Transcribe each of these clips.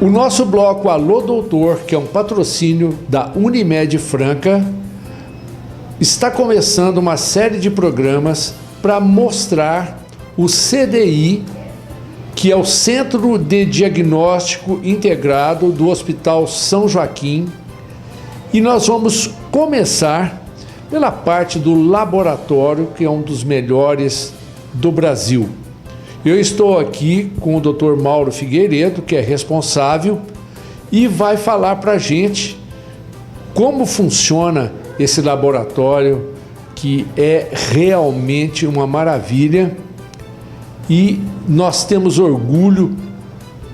O nosso bloco Alô Doutor, que é um patrocínio da Unimed Franca, está começando uma série de programas para mostrar o CDI, que é o Centro de Diagnóstico Integrado do Hospital São Joaquim, e nós vamos começar pela parte do laboratório, que é um dos melhores do Brasil. Eu estou aqui com o Dr. Mauro Figueiredo, que é responsável, e vai falar para a gente como funciona esse laboratório, que é realmente uma maravilha. E nós temos orgulho,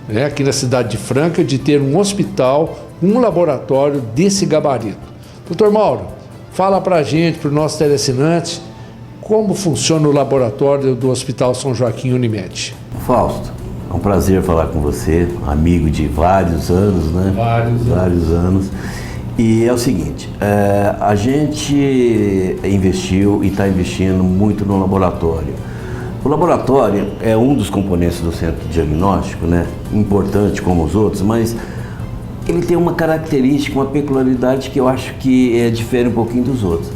né, aqui na cidade de Franca, de ter um hospital, um laboratório desse gabarito. Dr. Mauro, fala para a gente, para os nossos teleassinantes, como funciona o laboratório do Hospital São Joaquim Unimed. Fausto, é um prazer falar com você, amigo de vários anos, né? Vários anos. E é o seguinte, a gente investiu e está investindo muito no laboratório. O laboratório é um dos componentes do centro diagnóstico, né? Importante como os outros, mas ele tem uma característica, uma peculiaridade que eu acho que difere um pouquinho dos outros.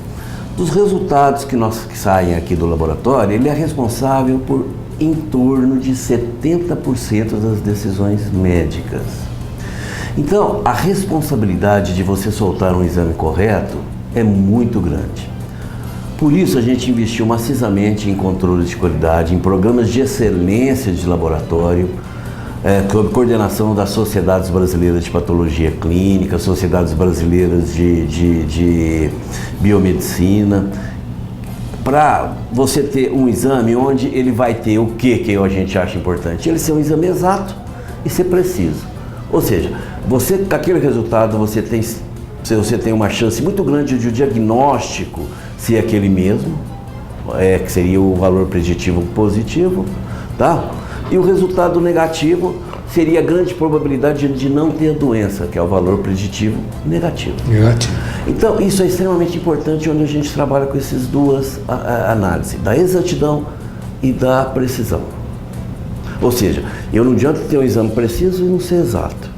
Dos resultados que saem aqui do laboratório, ele é responsável por em torno de 70% das decisões médicas. Então, a responsabilidade de você soltar um exame correto é muito grande. Por isso, a gente investiu maciçamente em controle de qualidade, em programas de excelência de laboratório, sob coordenação das Sociedades Brasileiras de Patologia Clínica, Sociedades Brasileiras de Biomedicina, para você ter um exame onde ele vai ter o que a gente acha importante? Ele ser um exame exato e ser preciso. Ou seja, você, com aquele resultado, você tem uma chance muito grande de o diagnóstico ser aquele mesmo, que seria o valor preditivo positivo, tá? E o resultado negativo seria a grande probabilidade de não ter a doença, que é o valor preditivo negativo. Então, isso é extremamente importante, onde a gente trabalha com essas duas análises, da exatidão e da precisão. Ou seja, eu não adianta ter um exame preciso e não ser exato.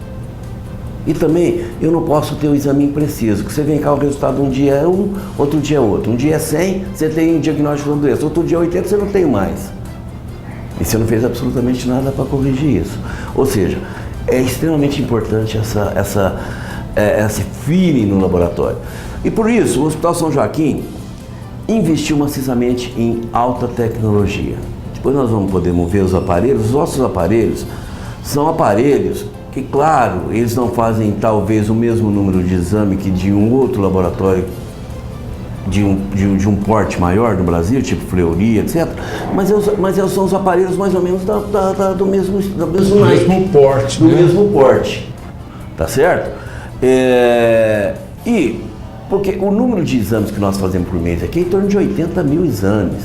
E também, eu não posso ter um exame impreciso, que você vem cá, o resultado um dia é um, outro dia é outro. Um dia é 100, você tem um diagnóstico da doença, outro dia é 80, você não tem mais. E você não fez absolutamente nada para corrigir isso. Ou seja, é extremamente importante esse feeling no laboratório. E por isso, o Hospital São Joaquim investiu maciçamente em alta tecnologia. Depois nós vamos poder ver os aparelhos. Os nossos aparelhos são aparelhos que, claro, eles não fazem talvez o mesmo número de exame que de um outro laboratório de um porte maior no Brasil, tipo Fleury, etc. Mas são os aparelhos mais ou menos do mesmo porte. Do mesmo porte, tá certo? E porque o número de exames que nós fazemos por mês aqui é em torno de 80 mil exames.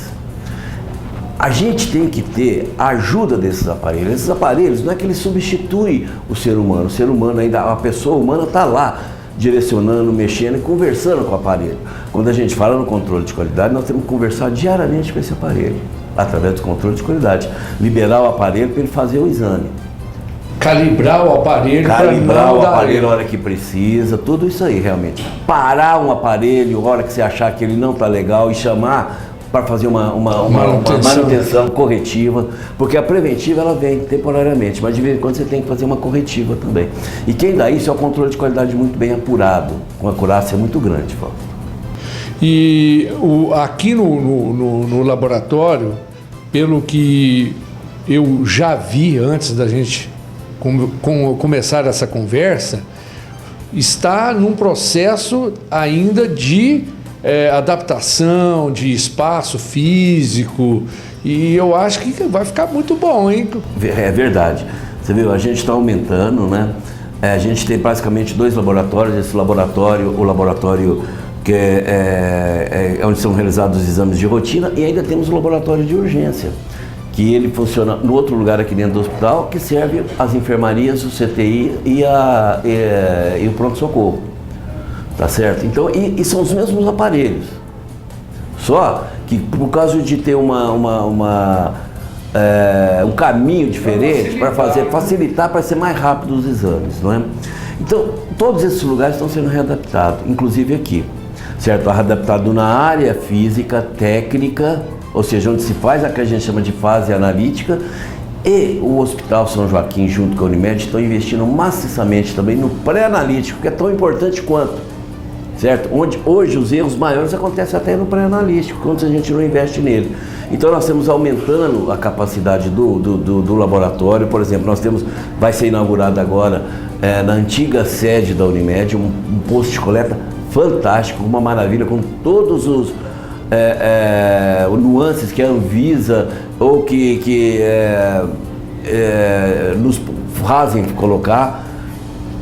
A gente tem que ter a ajuda desses aparelhos. Esses aparelhos não é que eles substituem o ser humano. O ser humano ainda, a pessoa humana está lá, direcionando, mexendo e conversando com o aparelho. Quando a gente fala no controle de qualidade, nós temos que conversar diariamente com esse aparelho, através do controle de qualidade. Liberar o aparelho para ele fazer o exame. Calibrar o aparelho. Calibrar o aparelho na hora que precisa, tudo isso aí realmente. Parar um aparelho na hora que você achar que ele não está legal e chamar para fazer uma manutenção corretiva, porque a preventiva ela vem temporariamente, mas de vez em quando você tem que fazer uma corretiva também. E quem dá isso é o controle de qualidade muito bem apurado, com acurácia muito grande, Fausto. E aqui no laboratório, pelo que eu já vi antes da gente começar essa conversa, está num processo ainda de adaptação, de espaço físico, e eu acho que vai ficar muito bom, hein? É verdade. Você viu, a gente está aumentando, né? A gente tem basicamente 2 laboratórios. Esse laboratório, o laboratório que é onde são realizados os exames de rotina, e ainda temos o laboratório de urgência, que ele funciona no outro lugar aqui dentro do hospital, que serve as enfermarias, o CTI e o pronto-socorro. Tá certo? Então, e são os mesmos aparelhos. Só que por causa de ter uma um caminho diferente para facilitar, para ser mais rápido os exames, não é? Então, todos esses lugares estão sendo readaptados, inclusive aqui, certo? Readaptado na área física, técnica, ou seja, onde se faz a que a gente chama de fase analítica, e o Hospital São Joaquim, junto com a Unimed, estão investindo maciçamente também no pré-analítico, que é tão importante quanto, certo? Onde hoje os erros maiores acontecem até no pré-analítico, quando a gente não investe nele. Então nós estamos aumentando a capacidade do laboratório. Por exemplo, vai ser inaugurado agora na antiga sede da Unimed um posto de coleta fantástico, uma maravilha, com todos os nuances que a Anvisa ou que nos fazem colocar.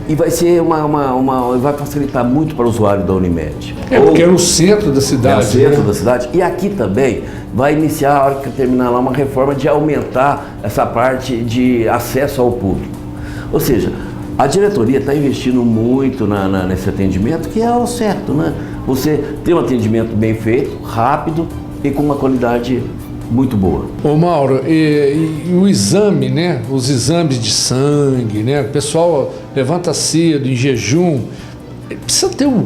E vai ser vai facilitar muito para o usuário da Unimed. Porque é no centro da cidade. É no centro da cidade. E aqui também vai iniciar, a hora que terminar lá, uma reforma de aumentar essa parte de acesso ao público. Ou seja, a diretoria está investindo muito nesse atendimento, que é o certo, né? Você tem um atendimento bem feito, rápido e com uma qualidade muito boa. Ô Mauro, e o exame, né? Os exames de sangue, né? O pessoal levanta cedo, em jejum,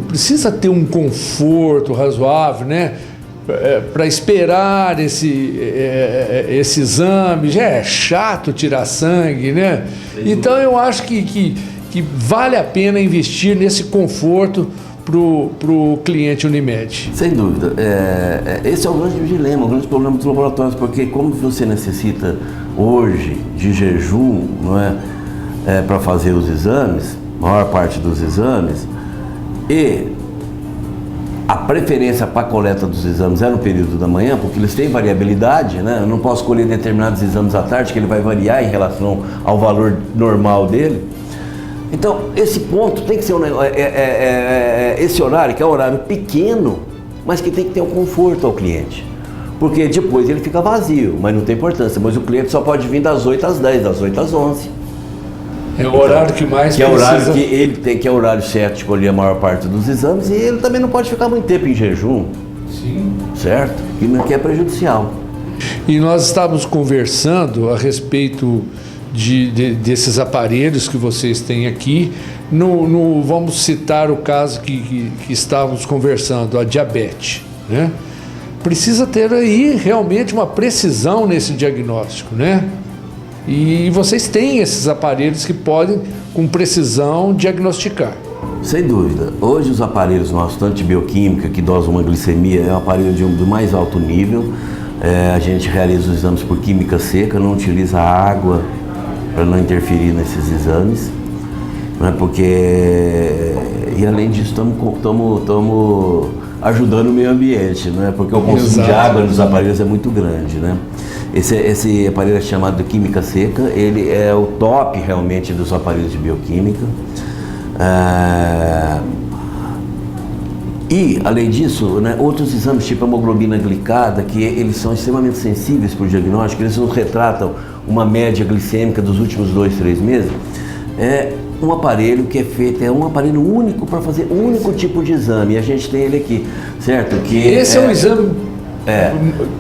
precisa ter um conforto razoável, né? Para esperar esse exame. Já é chato tirar sangue, né? Então eu acho que vale a pena investir nesse conforto para o cliente Unimed. Sem dúvida. Esse é o grande dilema, o grande problema dos laboratórios, porque como você necessita hoje de jejum, não é, para fazer os exames, a maior parte dos exames, e a preferência para a coleta dos exames é no período da manhã, porque eles têm variabilidade, né? Eu não posso colher determinados exames à tarde, que ele vai variar em relação ao valor normal dele. Então, esse ponto tem que ser esse horário, que é um horário pequeno, mas que tem que ter um conforto ao cliente. Porque depois ele fica vazio, mas não tem importância. Mas o cliente só pode vir das 8 às 10, das 8 às 11. É o horário que mais precisa. É o horário que ele tem, que é o horário certo de escolher a maior parte dos exames, e ele também não pode ficar muito tempo em jejum. Sim. Certo? Que é prejudicial. E nós estávamos conversando a respeito desses aparelhos que vocês têm aqui. Vamos citar o caso que estávamos conversando, a diabetes, né? Precisa ter aí realmente uma precisão nesse diagnóstico, né? E vocês têm esses aparelhos que podem, com precisão, diagnosticar. Sem dúvida. Hoje os aparelhos nossos, tanto de bioquímica, que dosam uma glicemia, é um aparelho do mais alto nível. A gente realiza os exames por química seca, não utiliza água para não interferir nesses exames, né? Porque, e além disso, estamos ajudando o meio ambiente, né? Porque o consumo de água nos aparelhos é muito grande, né? Esse aparelho é chamado de química seca, ele é o top realmente dos aparelhos de bioquímica. E, além disso, né, outros exames, tipo a hemoglobina glicada, que eles são extremamente sensíveis para o diagnóstico, eles nos retratam uma média glicêmica dos últimos 2-3 meses. É um aparelho que é feito, é um aparelho único para fazer um único tipo de exame, e a gente tem ele aqui, certo? Que esse é o exame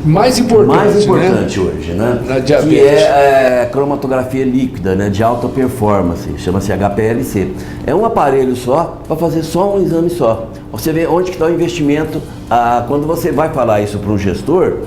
mais importante hoje, né? Na diabetes. Que é a cromatografia líquida, né? De alta performance, chama-se HPLC. É um aparelho só para fazer só um exame só. Você vê onde que está o investimento. Quando você vai falar isso para um gestor,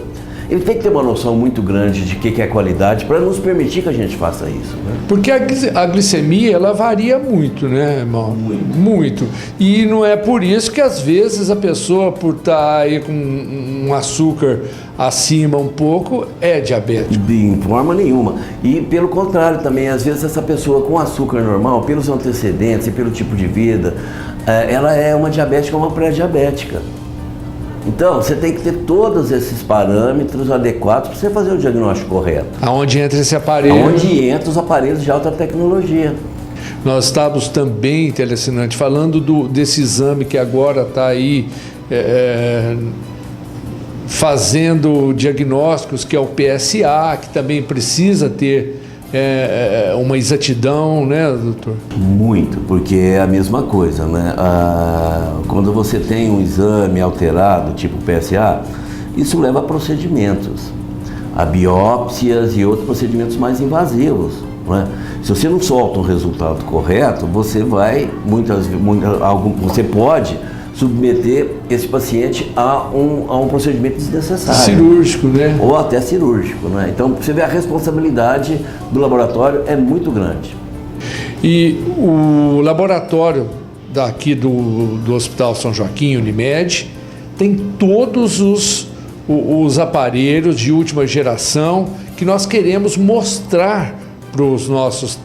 ele tem que ter uma noção muito grande de que é qualidade para nos permitir que a gente faça isso, né? Porque a glicemia, ela varia muito, né, irmão? Muito. E não é por isso que às vezes a pessoa, por estar aí com um açúcar acima um pouco, é diabética. De forma nenhuma. E pelo contrário também, às vezes essa pessoa com açúcar normal, pelos antecedentes e pelo tipo de vida, ela é uma diabética ou uma pré-diabética. Então, você tem que ter todos esses parâmetros adequados para você fazer o diagnóstico correto. Aonde entra esse aparelho? Aonde entra os aparelhos de alta tecnologia. Nós estávamos também, teleassinante, falando desse exame que agora está aí fazendo diagnósticos, que é o PSA, que também precisa ter uma exatidão, né, doutor? Muito, porque é a mesma coisa, né? Quando você tem um exame alterado, tipo PSA, isso leva a procedimentos. a biópsias e outros procedimentos mais invasivos, não é? Se você não solta um resultado correto, você vai, você pode submeter esse paciente a um procedimento desnecessário. Cirúrgico, né? Ou até cirúrgico, né? Então, você vê, a responsabilidade do laboratório é muito grande. E o laboratório daqui do Hospital São Joaquim, Unimed, tem todos os aparelhos de última geração que nós queremos mostrar para os nossos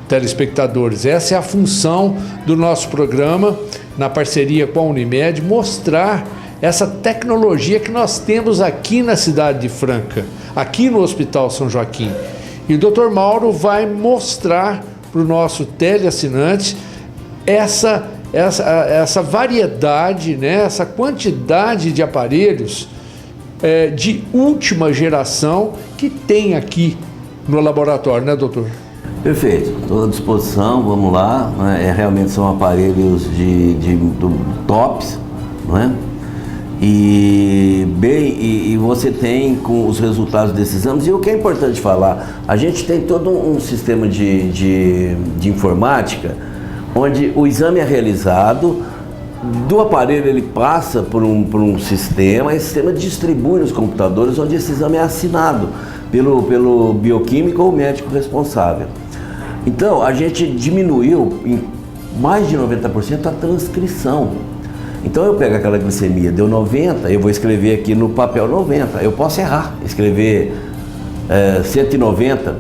telespectadores. Essa é a função do nosso programa, na parceria com a Unimed, mostrar essa tecnologia que nós temos aqui na cidade de Franca, aqui no Hospital São Joaquim. E o Dr. Mauro vai mostrar para o nosso teleassinante essa variedade, né, essa quantidade de aparelhos de última geração que tem aqui no laboratório, né, doutor? Perfeito, estou à disposição, vamos lá, né? Realmente são aparelhos do tops, não é? E você tem com os resultados desses exames, e o que é importante falar, a gente tem todo um sistema de informática, onde o exame é realizado, do aparelho ele passa por um sistema, esse sistema distribui nos computadores, onde esse exame é assinado pelo bioquímico ou médico responsável. Então, a gente diminuiu em mais de 90% a transcrição. Então, eu pego aquela glicemia, deu 90, eu vou escrever aqui no papel 90. Eu posso errar, escrever 190.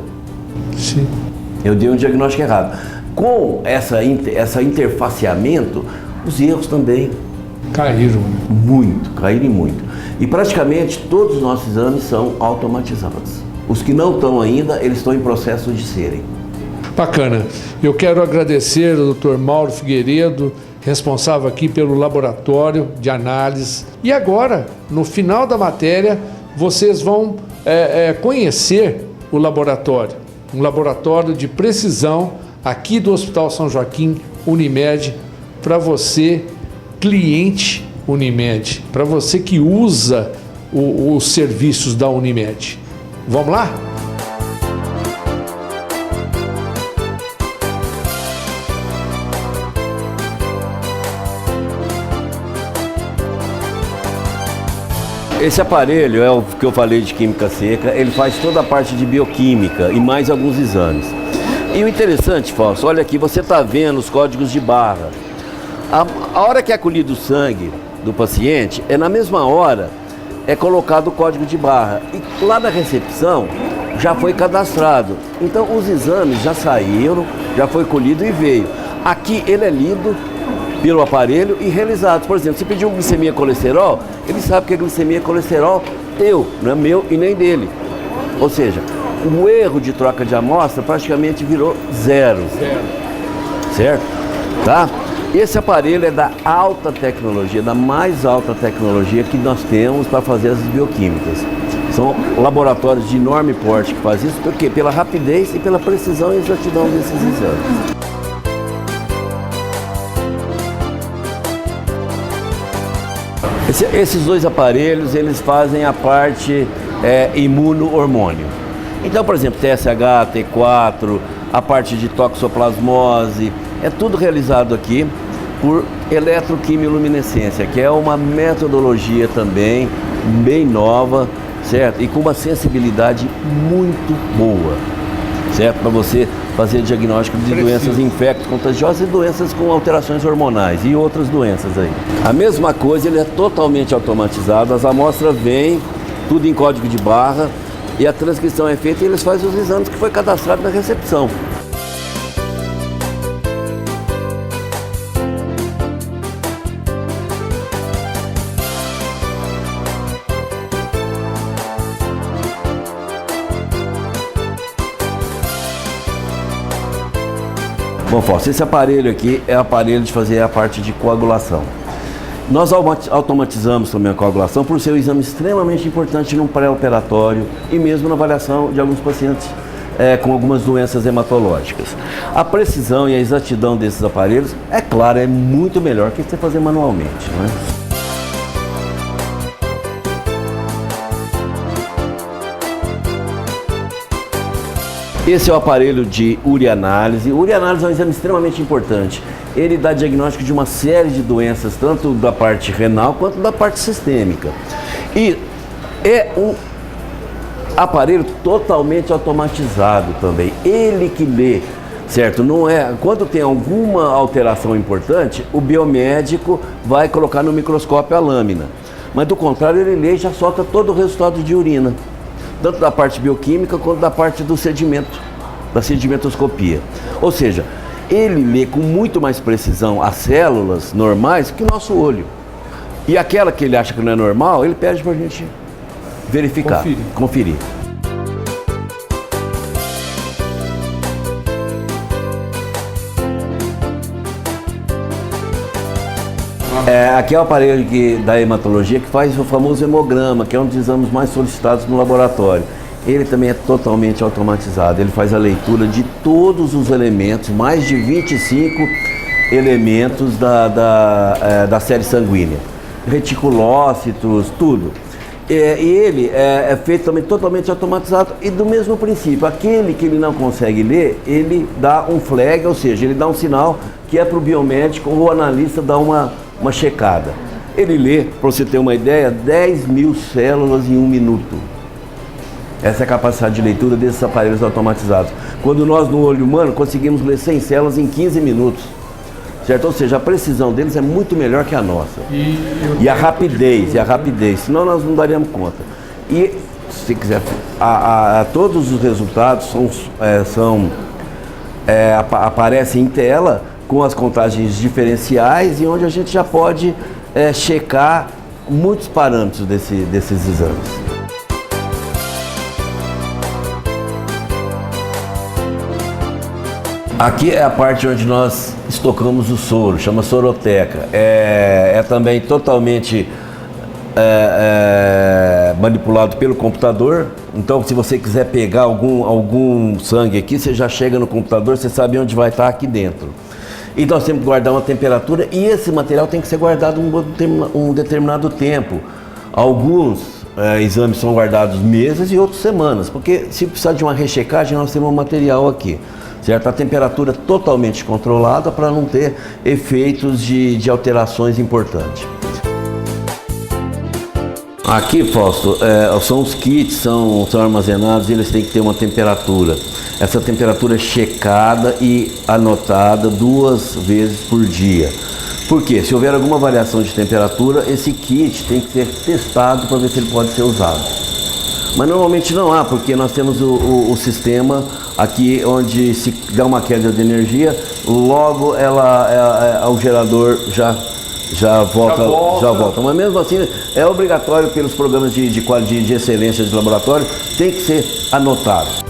Sim. Eu dei um diagnóstico errado. Com essa interfaceamento, os erros também caíram muito. E praticamente todos os nossos exames são automatizados. Os que não estão ainda, eles estão em processo de serem. Bacana. Eu quero agradecer ao Dr. Mauro Figueiredo, responsável aqui pelo laboratório de análise. E agora, no final da matéria, vocês vão conhecer o laboratório. Um laboratório de precisão aqui do Hospital São Joaquim, Unimed, para você, cliente Unimed, para você que usa os serviços da Unimed. Vamos lá? Esse aparelho é o que eu falei de química seca, ele faz toda a parte de bioquímica e mais alguns exames. E o interessante, Fausto, olha aqui, você está vendo os códigos de barra. A hora que é colhido o sangue do paciente, na mesma hora é colocado o código de barra. E lá na recepção já foi cadastrado. Então os exames já saíram, já foi colhido e veio. Aqui ele é lido pelo aparelho e realizado. Por exemplo, se pediu glicemia e colesterol, ele sabe que a glicemia e colesterol não é meu e nem dele. Ou seja, o erro de troca de amostra praticamente virou zero. Certo? Tá? Esse aparelho é da alta tecnologia, da mais alta tecnologia que nós temos para fazer as bioquímicas. São laboratórios de enorme porte que fazem isso, por quê? Pela rapidez e pela precisão e exatidão desses exames. Esses dois aparelhos, eles fazem a parte imuno-hormônio. Então, por exemplo, TSH, T4, a parte de toxoplasmose, é tudo realizado aqui por eletroquimioluminescência, que é uma metodologia também bem nova, certo? E com uma sensibilidade muito boa, certo? Para você fazer diagnóstico de doenças infecto-contagiosas e doenças com alterações hormonais e outras doenças aí. A mesma coisa, ele é totalmente automatizado, as amostras vêm, tudo em código de barra, e a transcrição é feita e eles fazem os exames que foi cadastrado na recepção. Bom, Fausto, esse aparelho aqui é o aparelho de fazer a parte de coagulação. Nós automatizamos também a coagulação por ser um exame extremamente importante no pré-operatório e mesmo na avaliação de alguns pacientes com algumas doenças hematológicas. A precisão e a exatidão desses aparelhos, é claro, é muito melhor que você fazer manualmente, não é? Esse é o aparelho de ureanálise. Ureanálise é um exame extremamente importante. Ele dá diagnóstico de uma série de doenças, tanto da parte renal quanto da parte sistêmica. E é um aparelho totalmente automatizado também. Ele que lê, certo? Não é, quando tem alguma alteração importante, o biomédico vai colocar no microscópio a lâmina. Mas do contrário, ele lê e já solta todo o resultado de urina, tanto da parte bioquímica quanto da parte do sedimento, da sedimentoscopia. Ou seja, ele lê com muito mais precisão as células normais que o nosso olho. E aquela que ele acha que não é normal, ele pede para a gente verificar, conferir. Aqui é o aparelho da hematologia que faz o famoso hemograma, que é um dos exames mais solicitados no laboratório. Ele também é totalmente automatizado, ele faz a leitura de todos os elementos, mais de 25 elementos da série sanguínea, reticulócitos, tudo. E ele é feito também totalmente automatizado e do mesmo princípio. Aquele que ele não consegue ler, ele dá um flag, ou seja, ele dá um sinal que é para o biomédico ou o analista dar uma checada. Ele lê, para você ter uma ideia, 10 mil células em 1 minuto. Essa é a capacidade de leitura desses aparelhos automatizados. Quando nós, no olho humano, conseguimos ler 100 células em 15 minutos. Certo? Ou seja, a precisão deles é muito melhor que a nossa. E a rapidez, senão nós não daríamos conta. E, se quiser, todos os resultados aparecem em tela, com as contagens diferenciais e onde a gente já pode checar muitos parâmetros desses exames. Aqui é a parte onde nós estocamos o soro, chama soroteca. É também totalmente manipulado pelo computador. Então, se você quiser pegar algum sangue aqui, você já chega no computador, você sabe onde vai estar aqui dentro. E nós temos que guardar uma temperatura e esse material tem que ser guardado um determinado tempo. Alguns exames são guardados meses e outros semanas, porque se precisar de uma rechecagem, nós temos um material aqui. Certo? A temperatura totalmente controlada para não ter efeitos de alterações importantes. Aqui, Fausto, são os kits, são armazenados e eles têm que ter uma temperatura. Essa temperatura é checada e anotada 2 vezes por dia. Por quê? Se houver alguma variação de temperatura, esse kit tem que ser testado para ver se ele pode ser usado. Mas normalmente não há, porque nós temos o sistema aqui onde se dá uma queda de energia, logo o gerador já volta. Mas mesmo assim é obrigatório pelos programas de excelência de laboratório, tem que ser anotado.